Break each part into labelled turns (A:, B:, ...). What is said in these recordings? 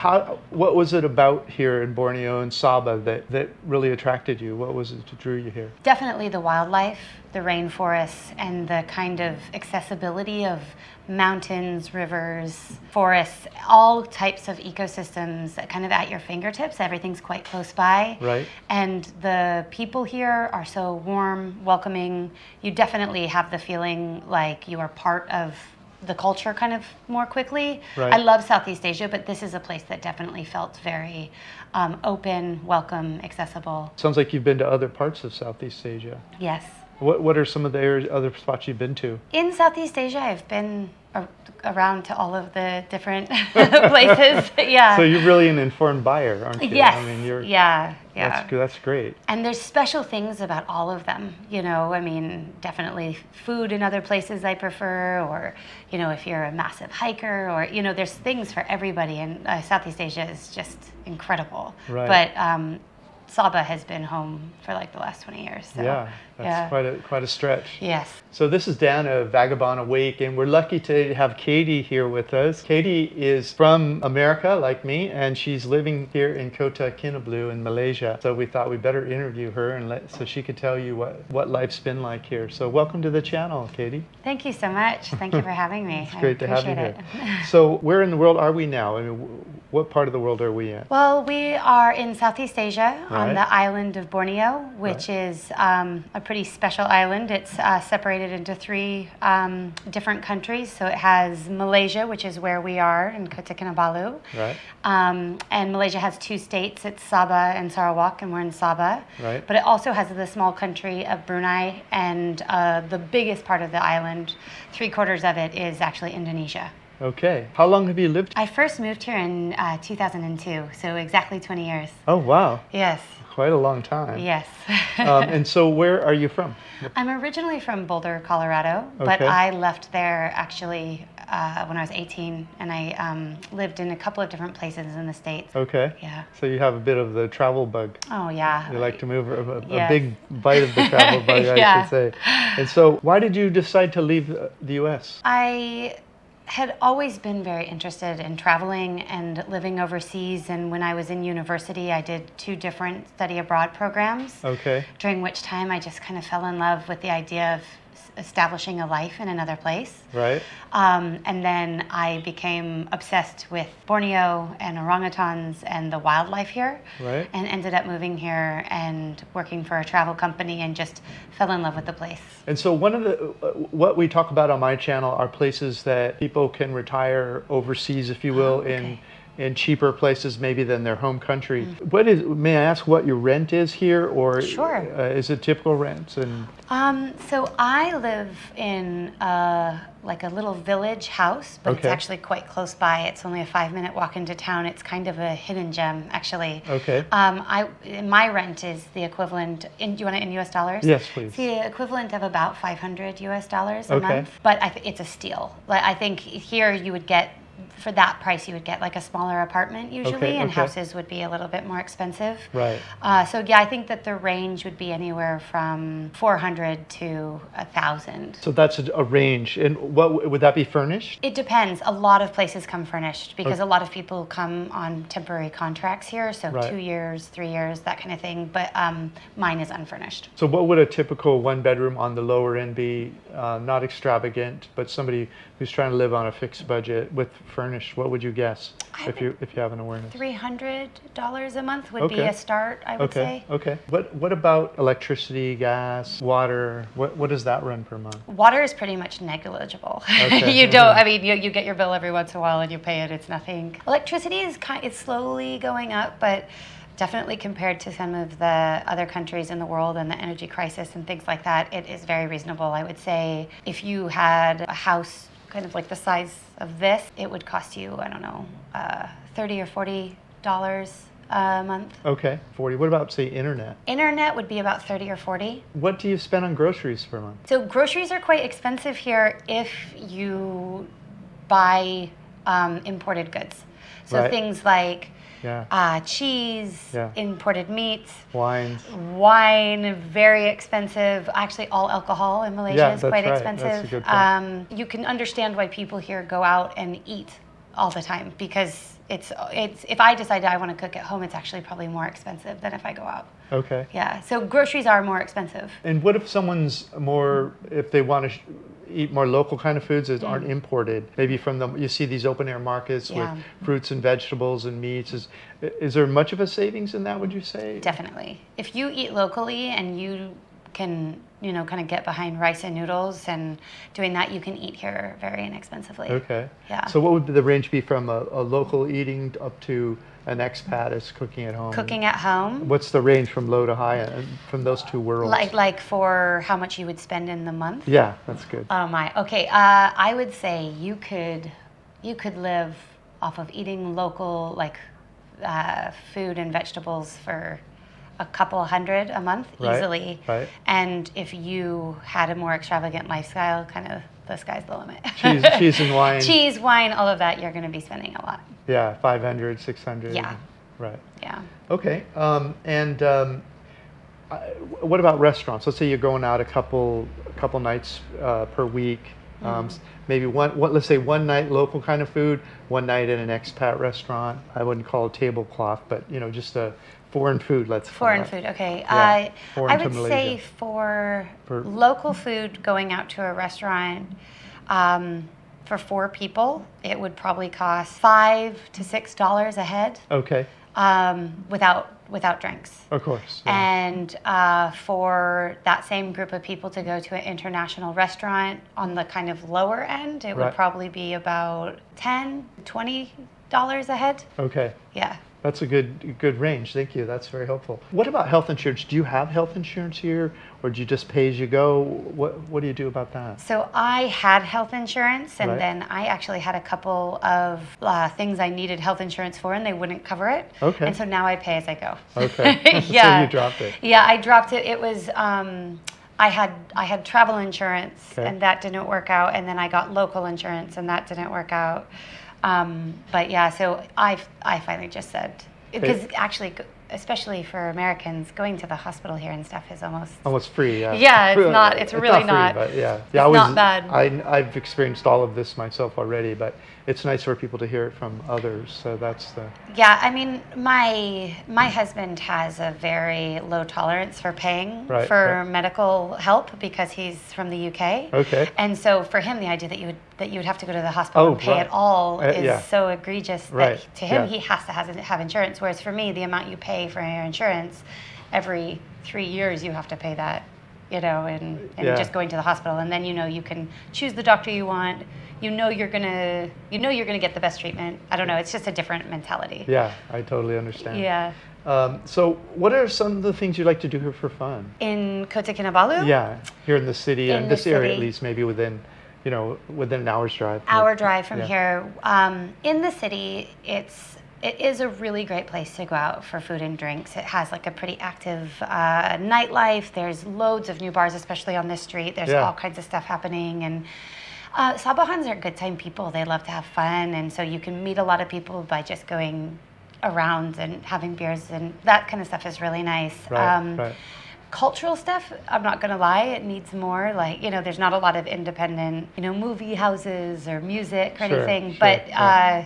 A: What was it about here in Borneo and Sabah that really attracted you? What was it that drew you here?
B: Definitely the wildlife, the rainforests, and the kind of accessibility of mountains, rivers, forests, all types of ecosystems kind of at your fingertips. Everything's quite close by.
A: Right.
B: And the people here are so warm, welcoming. You definitely have the feeling like you are part of the culture kind of more quickly.
A: Right.
B: I love Southeast Asia, but this is a place that definitely felt very open, welcome, accessible.
A: Sounds like you've been to other parts of Southeast Asia.
B: Yes.
A: What are some of the other spots you've been to?
B: In Southeast Asia, I've been around to all of the different places. Yeah.
A: So you're really an informed buyer, aren't you?
B: Yes.
A: I mean,
B: yeah.
A: That's great.
B: And there's special things about all of them. You know, I mean, definitely food in other places I prefer, or, you know, if you're a massive hiker, or, you know, there's things for everybody. And Southeast Asia is just incredible.
A: Right.
B: But Sabah has been home for like the last 20 years. So,
A: yeah, that's quite a stretch.
B: Yes.
A: So this is Dan of Vagabond Awake, and we're lucky to have 𝗂𝐿𝐿 here with us. 𝗂𝐿𝐿 is from America, like me, and she's living here in Kota Kinabalu in Malaysia. So we thought we'd better interview her so she could tell you what life's been like here. So welcome to the channel, 𝗂𝐿𝐿.
B: Thank you so much. Thank you for having me.
A: It's great to have you here.
B: It.
A: So where in the world are we now? I mean, what part of the world are we in?
B: Well, we are in Southeast Asia
A: Right.
B: on the island of Borneo, which is a pretty special island. It's separated into three different countries. So it has Malaysia, which is where we are in Kota Kinabalu.
A: Right.
B: And Malaysia has two states. It's Sabah and Sarawak, and we're in Sabah.
A: Right.
B: But it also has the small country of Brunei, and the biggest part of the island, 3/4 of it, is actually Indonesia.
A: Okay. How long have you lived?
B: I first moved here in 2002, so exactly 20 years.
A: Oh, wow.
B: Yes.
A: Quite a long time.
B: Yes.
A: And so where are you from?
B: I'm originally from Boulder, Colorado, but
A: Okay.
B: I left there actually when I was 18, and I lived in a couple of different places in the States.
A: Okay.
B: Yeah.
A: So you have a bit of the travel bug.
B: Oh, yeah.
A: You like to move a
B: Yes.
A: big bite of the travel bug, I
B: Yeah.
A: should say. And so why did you decide to leave the U.S.?
B: I had always been very interested in traveling and living overseas, and when I was in university, I did 2 different study abroad programs.
A: Okay.
B: During which time I just kind of fell in love with the idea of establishing a life in another place.
A: Right.
B: And then I became obsessed with Borneo and orangutans and the wildlife here.
A: Right.
B: And ended up moving here and working for a travel company, and just fell in love with the place.
A: And so one of the what we talk about on my channel are places that people can retire overseas, if you will, in cheaper places maybe than their home country. May I ask what your rent is here, or
B: Sure.
A: Is it typical rents? And
B: So I live in like a little village house, but it's
A: Okay.
B: actually quite close by. It's only a 5-minute walk into town. It's kind of a hidden gem, actually.
A: Okay.
B: My rent is the equivalent. Do you want it in U.S. dollars?
A: Yes, please.
B: It's the equivalent of about $500 US a
A: Okay.
B: month. But it's a steal. Like, I think here you would get, for that price, you would get like a smaller apartment usually,
A: Okay,
B: and
A: okay.
B: houses would be a little bit more expensive.
A: Right.
B: So yeah, I think that the range would be anywhere from 400 to 1,000.
A: So that's a range. And what would that be furnished?
B: It depends. A lot of places come furnished because a lot of people come on temporary contracts here, so
A: Right.
B: 2 years, 3 years, that kind of thing. But mine is unfurnished.
A: So what would a typical 1-bedroom on the lower end be? Not extravagant, but somebody who's trying to live on a fixed budget with furnished, what would you guess if you have an awareness?
B: $300 a month would be a start, I would say.
A: Okay. What about electricity, gas, water? What does that run per month?
B: Water is pretty much negligible.
A: Okay.
B: You don't. I mean, you get your bill every once in a while and you pay it. It's nothing. Electricity is it's slowly going up, but definitely compared to some of the other countries in the world and the energy crisis and things like that, it is very reasonable. I would say if you had a house kind of like the size of this, it would cost you, I don't know, $30 or $40 a month.
A: Okay, 40. What about, say, internet?
B: Internet would be about 30 or 40.
A: What do you spend on groceries per month?
B: So groceries are quite expensive here if you buy imported goods. So
A: Right.
B: things like
A: Yeah.
B: cheese,
A: Yeah.
B: imported meats,
A: Wines.
B: wine, very expensive. Actually, all alcohol in Malaysia
A: Yeah,
B: is
A: that's
B: quite
A: right.
B: expensive.
A: That's a good point.
B: You can understand why people here go out and eat all the time, because it's if I decide I want to cook at home, it's actually probably more expensive than if I go out.
A: Okay.
B: Yeah. So groceries are more expensive.
A: And what if if they want to eat more local kind of foods that aren't imported? Maybe you see these open air markets with fruits and vegetables and meats. Is there much of a savings in that, would you say?
B: Definitely. If you eat locally and you can, kind of get behind rice and noodles and doing that, you can eat here very inexpensively.
A: Okay.
B: Yeah.
A: So what would the range be from a local eating up to an expat is cooking at home?
B: Cooking at home.
A: What's the range from low to high from those two worlds?
B: Like for how much you would spend in the month?
A: Yeah, that's good.
B: Oh my. Okay. I would say you could live off of eating local food and vegetables for a couple hundred a month easily.
A: Right.
B: And if you had a more extravagant lifestyle, kind of the sky's the limit.
A: Cheese and wine.
B: Cheese, wine, all of that, you're going to be spending a lot.
A: Yeah, 500, 600.
B: Yeah.
A: Right.
B: Yeah.
A: Okay. What about restaurants? Let's say you're going out a couple nights per week. Maybe let's say one night local kind of food, one night in an expat restaurant. I wouldn't call it tablecloth, but just a foreign food.
B: Foreign food. Okay.
A: Yeah,
B: I would say for local food, going out to a restaurant. For 4 people, it would probably cost $5 to $6 a head.
A: Okay.
B: Without drinks.
A: Of course.
B: Yeah. And for that same group of people to go to an international restaurant on the kind of lower end, it would probably be about $10, $20 a head.
A: Okay.
B: Yeah.
A: That's a good range. Thank you. That's very helpful. What about health insurance? Do you have health insurance here, or do you just pay as you go? What do you do about that?
B: So I had health insurance, and then I actually had a couple of things I needed health insurance for, and they wouldn't cover it.
A: Okay.
B: And so now I pay as I go.
A: Okay.
B: Yeah.
A: So you dropped it.
B: Yeah, I dropped it. It was I had travel insurance, and that didn't work out, and then I got local insurance, and that didn't work out. But yeah, so I finally just said, because actually, especially for Americans, going to the hospital here and stuff is almost
A: free. Yeah.
B: Yeah, it's really not.
A: Free, but yeah,
B: it's not bad.
A: I've experienced all of this myself already, but it's nice for people to hear it from others. So that's the.
B: Yeah, I mean, my husband has a very low tolerance for paying for medical help because he's from the UK.
A: Okay.
B: And so for him, the idea that you would have to go to the hospital and pay it all is so egregious that to him he has to have insurance. Whereas for me, the amount you pay for your insurance, every 3 years you have to pay that, and just going to the hospital, and then you can choose the doctor you want. You're gonna get the best treatment. I don't know. It's just a different mentality.
A: Yeah, I totally understand.
B: Yeah.
A: So what are some of the things you like to do here for fun?
B: In Kota Kinabalu?
A: Yeah, here in the city, and this area at
B: city.
A: least, maybe within an hour's drive.
B: Hour drive from here. In the city, it is a really great place to go out for food and drinks. It has like a pretty active nightlife. There's loads of new bars, especially on this street. There's all kinds of stuff happening, and Sabahans are good time people. They love to have fun, and so you can meet a lot of people by just going around and having beers, and that kind of stuff is really nice.
A: Right.
B: Cultural stuff, I'm not gonna lie, it needs more. There's not a lot of independent, movie houses or music or anything. But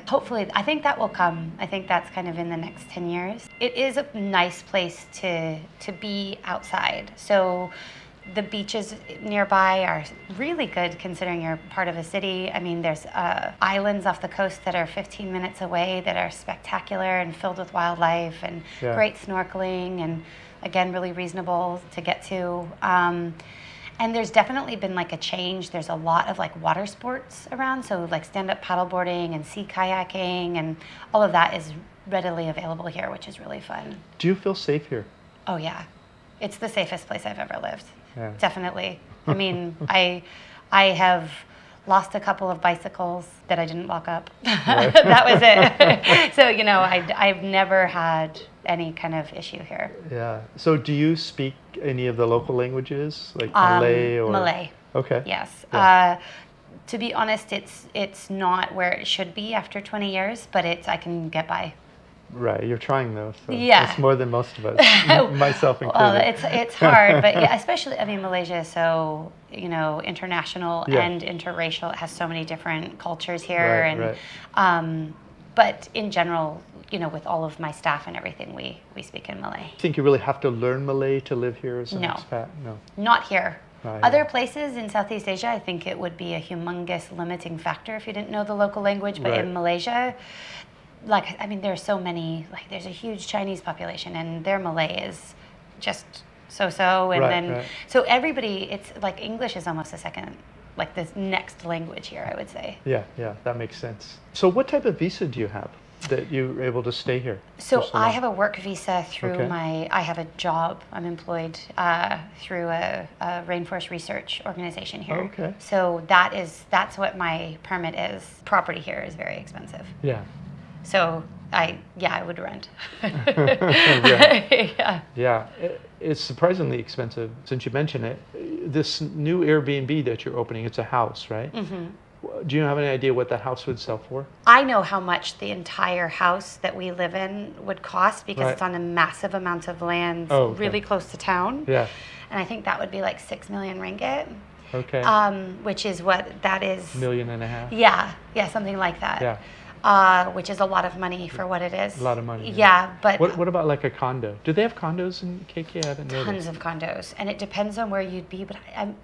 B: hopefully, I think that will come. I think that's kind of in the next 10 years. It is a nice place to be outside. So the beaches nearby are really good considering you're part of a city. I mean, there's islands off the coast that are 15 minutes away that are spectacular and filled with wildlife and great snorkeling, and again, really reasonable to get to. And there's definitely been a change. There's a lot of water sports around, so stand-up paddleboarding and sea kayaking, and all of that is readily available here, which is really fun.
A: Do you feel safe here?
B: Oh yeah, it's the safest place I've ever lived.
A: Yeah.
B: Definitely. I mean, I have lost a couple of bicycles that I didn't lock up. That was it. So, I've never had any kind of issue here.
A: Yeah. So do you speak any of the local languages, like Malay or?
B: Malay.
A: Okay.
B: Yes.
A: Yeah.
B: To be honest, it's not where it should be after 20 years, but I can get by.
A: Right, you're trying though. So
B: yeah.
A: It's more than most of us, myself included.
B: Well, it's hard, but especially, Malaysia is so, international and interracial. It has so many different cultures here, But in general, with all of my staff and everything, we speak in Malay.
A: You think you really have to learn Malay to live here as an
B: No.
A: expat? No.
B: Not here.
A: Right.
B: Other places in Southeast Asia, I think it would be a humongous limiting factor if you didn't know the local language. But in Malaysia, there's so many, there's a huge Chinese population and their Malay is just so-so. And so everybody, it's like English is almost a second, this next language here, I would say.
A: Yeah, that makes sense. So what type of visa do you have that you're able to stay here?
B: So I have a work visa through I have a job. I'm employed through a rainforest research organization here.
A: Okay.
B: So that's what my permit is. Property here is very expensive.
A: Yeah.
B: So I would rent.
A: Yeah. It's surprisingly expensive. Since you mentioned it, this new Airbnb that you're opening, it's a house, right? Mm-hmm. Do you have any idea what that house would sell for?
B: I know how much the entire house that we live in would cost because it's on a massive amount of land, really close to town.
A: Yeah.
B: And I think that would be 6 million ringgit.
A: Okay.
B: Which is what that is. $1.5 million? Yeah, something like that.
A: Yeah.
B: Which is a lot of money for what it is.
A: A lot of money.
B: Yeah, but
A: what about a condo? Do they have condos in KK? I haven't noticed.
B: Tons of condos, and it depends on where you'd be. But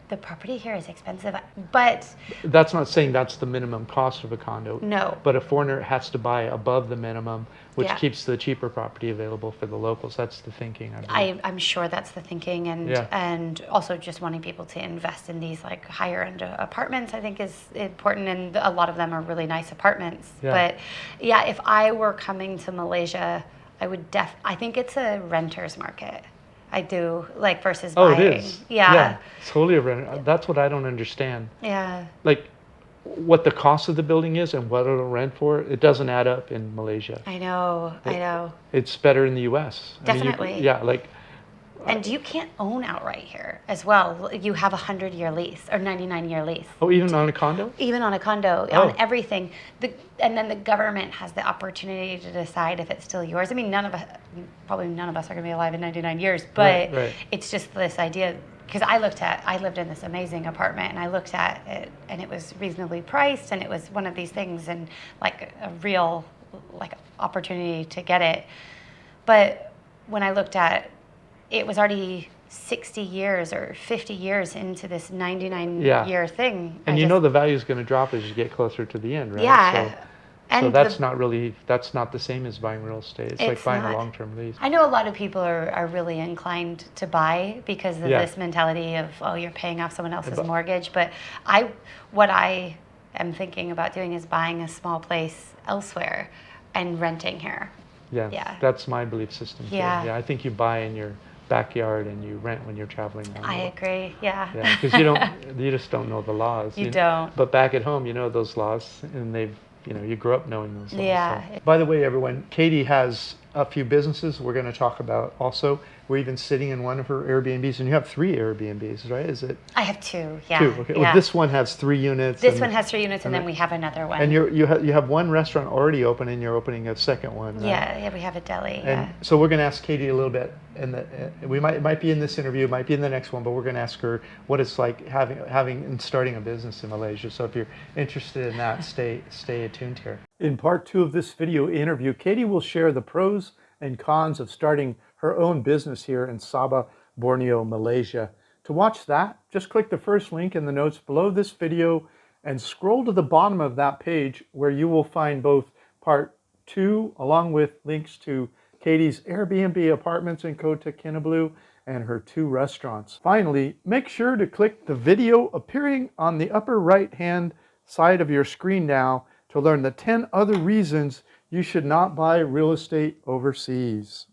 B: the property here is expensive. But
A: that's not saying that's the minimum cost of a condo.
B: No.
A: But a foreigner has to buy above the minimum, which keeps the cheaper property available for the locals. That's the thinking.
B: I'm sure that's the thinking, and also just wanting people to invest in these higher end apartments. I think is important, and a lot of them are really nice apartments.
A: Yeah.
B: But if I were coming to Malaysia, I would I think it's a renter's market. I do, versus buying.
A: Oh, it is? Yeah, it's totally a renter. That's what I don't understand.
B: Yeah.
A: What the cost of the building is and what it'll rent for, it doesn't add up in Malaysia.
B: I know.
A: It's better in the U.S.
B: Definitely. And you can't own outright here as well. You have a 100-year lease or 99-year lease.
A: Oh, even on a condo?
B: Even on a condo, on everything. And then the government has the opportunity to decide if it's still yours. I mean, probably none of us are going to be alive in 99 years, but it's just this idea. Because I lived in this amazing apartment, and I looked at it, and it was reasonably priced, and it was one of these things, and a real opportunity to get it. But when I looked at it was already 60 years or 50 years into this 99-year thing.
A: And the value is going to drop as you get closer to the end, right?
B: Yeah.
A: So that's not the same as buying real estate. It's like buying a long-term lease.
B: I know a lot of people are really inclined to buy because of this mentality of, you're paying off someone else's mortgage. But what I am thinking about doing is buying a small place elsewhere and renting here.
A: Yeah. That's my belief system too. Yeah. I think you buy in your backyard and you rent when you're traveling around.
B: I agree. Yeah.
A: Because you just don't know the laws.
B: You don't.
A: But back at home, you know those laws, and you grew up knowing those laws.
B: Yeah.
A: So. By the way, everyone, Katie has a few businesses we're going to talk about also. We're even sitting in one of her Airbnbs, and you have 3 Airbnbs, right? Is it?
B: I have 2, yeah.
A: 2, okay. Yeah. Well, this one has 3 units.
B: This one has 3 units, and then we have another one.
A: And you have one restaurant already open, and you're opening a second one, right?
B: Yeah, we have a deli.
A: And so we're going to ask Katie a little bit, and it might be in this interview, it might be in the next one, but we're going to ask her what it's like having and starting a business in Malaysia. So if you're interested in that, stay attuned here. In part 2 of this video interview, Katie will share the pros and cons of starting her own business here in Sabah, Borneo, Malaysia. To watch that, just click the first link in the notes below this video and scroll to the bottom of that page where you will find both part 2 along with links to Katie's Airbnb apartments in Kota Kinabalu and her 2 restaurants. Finally, make sure to click the video appearing on the upper right-hand side of your screen now to learn the 10 other reasons you should not buy real estate overseas.